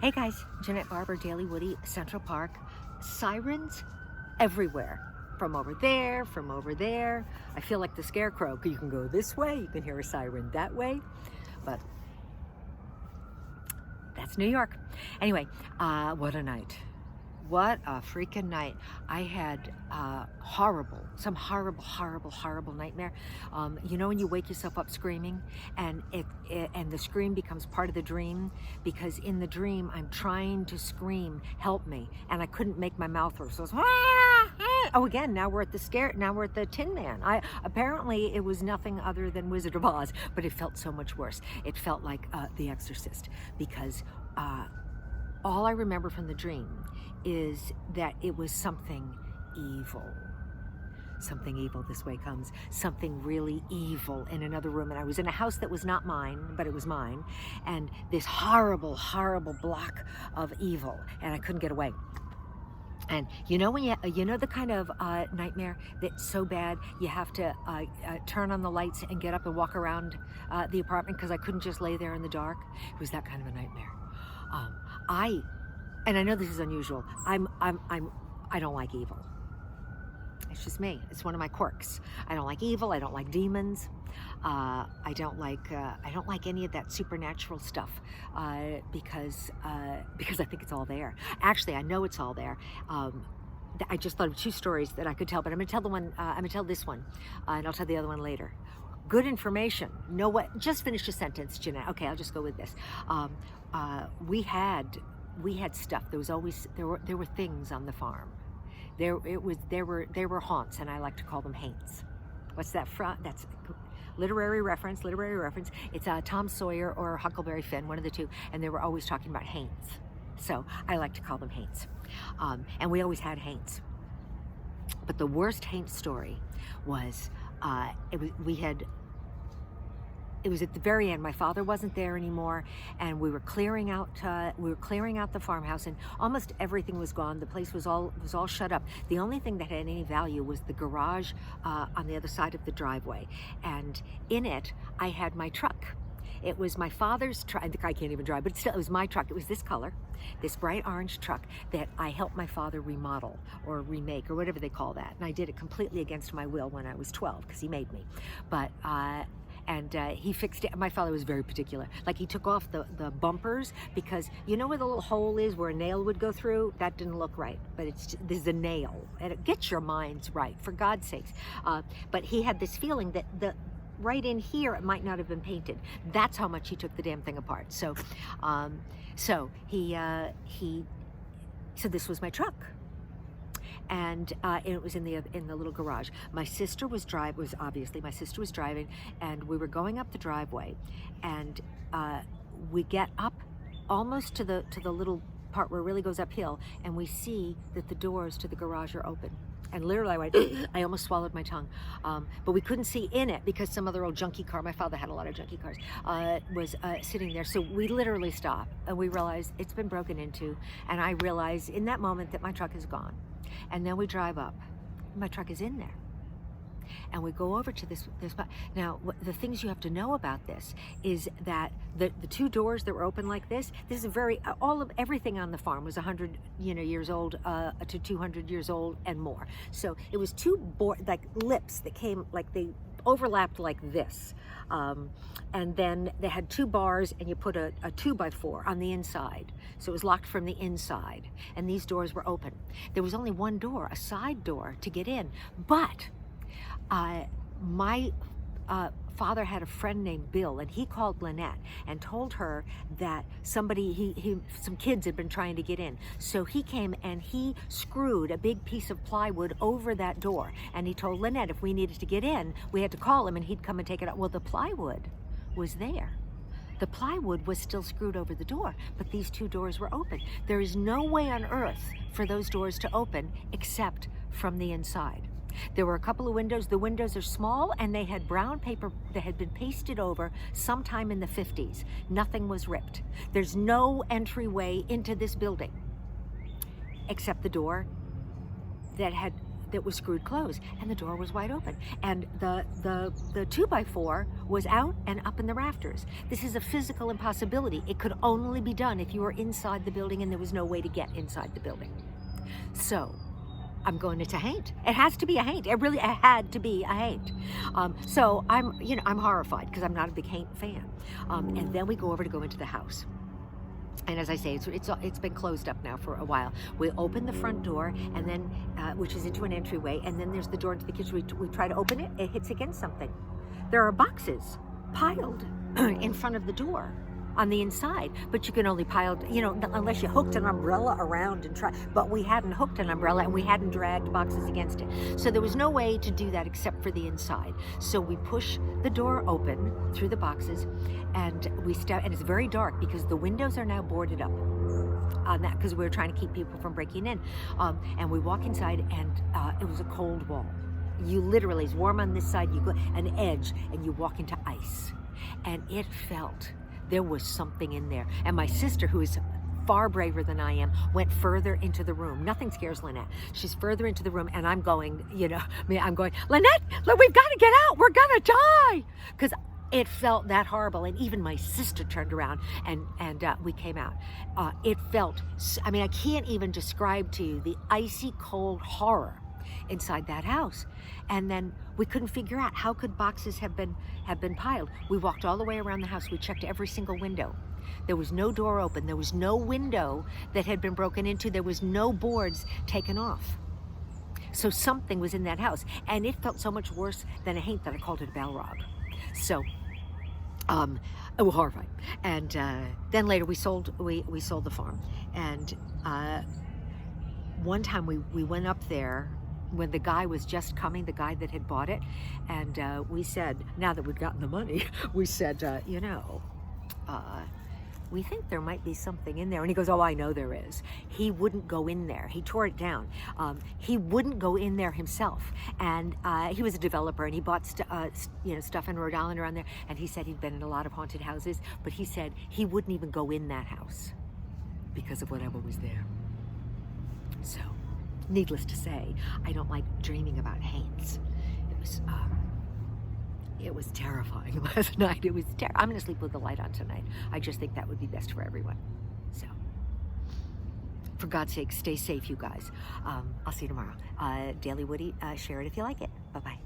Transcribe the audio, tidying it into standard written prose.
Hey guys, Janette Barber, Daily Woodie, Central Park. Sirens everywhere. From over there. I feel like the scarecrow. You can go this way, you can hear a siren that way. But that's New York. Anyway, what a night. What a freaking night. I had some horrible nightmare. You know when you wake yourself up screaming and the scream becomes part of the dream, because in the dream I'm trying to scream, help me, and I couldn't make my mouth work. So it was, oh, again, now we're at the Tin Man. Apparently it was nothing other than Wizard of Oz, but it felt so much worse. It felt like The Exorcist, because all I remember from the dream is that it was something evil. Something evil, this way comes. Something really evil in another room. And I was in a house that was not mine, but it was mine. And this horrible block of evil. And I couldn't get away. And you know when you know the kind of nightmare that's so bad you have to turn on the lights and get up and walk around the apartment because I couldn't just lay there in the dark? It was that kind of a nightmare. And I know this is unusual. I don't like evil. It's just me. It's one of my quirks. I don't like evil. I don't like demons. I don't like any of that supernatural stuff because I think it's all there. Actually, I know it's all there. I just thought of two stories that I could tell, but I'm going to tell the one. I'm going to tell this one, and I'll tell the other one later. Good information. Know what? Just finish a sentence, Janette. Okay, I'll just go with this. We had stuff. There were things on the farm. There were haunts, and I like to call them Haints. What's that from? That's literary reference. It's Tom Sawyer or Huckleberry Finn, one of the two, and they were always talking about Haints. So I like to call them Haints. And we always had Haints. But the worst Haint story was it was at the very end. My father wasn't there anymore, and we were clearing out the farmhouse, and almost everything was gone. The place was all shut up. The only thing that had any value was the garage on the other side of the driveway, and in it I had my truck. It was my father's truck. I can't even drive, but still, it was my truck. It was this color, this bright orange truck that I helped my father remodel or remake or whatever they call that. And I did it completely against my will when I was 12 because he made me. But he fixed it. My father was very particular. Like, he took off the bumpers because you know where the little hole is where a nail would go through? That didn't look right, but there's a nail. And it gets your minds right, for God's sakes. But he had this feeling that right in here it might not have been painted. That's how much he took the damn thing apart. So this was my truck. And it was in the little garage. My sister was driving, and we were going up the driveway, and we get up almost to the little part where it really goes uphill, and we see that the doors to the garage are open. And literally, I almost swallowed my tongue. But we couldn't see in it because some other old junky car, my father had a lot of junky cars, was sitting there. So we literally stopped, and we realized it's been broken into. And I realized in that moment that my truck is gone. And then we drive up. My truck is in there. And we go over to this spot. Now, the things you have to know about this is that the two doors that were open like this is everything on the farm was 100 years old to 200 years old and more. So it was two lips that came, like they overlapped like this. And then they had two bars, and you put a 2x4 on the inside. So it was locked from the inside. And these doors were open. There was only one door, a side door, to get in. But my father had a friend named Bill, and he called Lynette and told her that some kids had been trying to get in. So he came and he screwed a big piece of plywood over that door, and he told Lynette if we needed to get in, we had to call him and he'd come and take it out. Well, the plywood was there. The plywood was still screwed over the door, but these two doors were open. There is no way on earth for those doors to open except from the inside. There were a couple of windows. The windows are small, and they had brown paper that had been pasted over sometime in the 50s. Nothing was ripped. There's no entryway into this building except the door that had that was screwed closed, and the door was wide open, and the 2x4 was out and up in the rafters. This is a physical impossibility. It could only be done if you were inside the building and there was no way to get inside the building. So I'm going into Haint. It has to be a Haint. It had to be a Haint. So I'm horrified because I'm not a big Haint fan. And then we go into the house. And as I say, it's been closed up now for a while. We open the front door, and then which is into an entryway, and then there's the door into the kitchen. We try to open it. It hits against something. There are boxes piled in front of the door on the inside, but you can only pile, unless you hooked an umbrella around and try. But we hadn't hooked an umbrella, and we hadn't dragged boxes against it, so there was no way to do that except for the inside. So we push the door open through the boxes, and we step, and it's very dark because the windows are now boarded up on that, because we were trying to keep people from breaking in. And we walk inside, and it was a cold wall. You literally, it's warm on this side, you go an edge, and you walk into ice, and it felt. There was something in there. And my sister, who is far braver than I am, went further into the room. Nothing scares Lynette. She's further into the room, and I'm going, I'm going, Lynette, we've got to get out. We're going to die. Because it felt that horrible. And even my sister turned around, and we came out. It felt, I can't even describe to you the icy cold horror inside that house. And then we couldn't figure out how could boxes have been piled. We walked all the way around the house. We checked every single window. There was no door open. There was no window that had been broken into. There was no boards taken off. So something was in that house, and it felt so much worse than a Haint that I called it a Balrog. So it was horrifying. And then later we sold the farm. And one time we went up there when the guy was just coming, the guy that had bought it, and we said, now that we've gotten the money, we said, we think there might be something in there. And he goes, oh, I know there is. He wouldn't go in there. He tore it down. He wouldn't go in there himself. And he was a developer, and he bought stuff in Rhode Island around there. And he said he'd been in a lot of haunted houses, but he said he wouldn't even go in that house because of whatever was there. So, needless to say, I don't like dreaming about Haints. It was terrifying last night. I'm going to sleep with the light on tonight. I just think that would be best for everyone. So, for God's sake, stay safe, you guys. I'll see you tomorrow. Daily Woodie, share it if you like it. Bye-bye.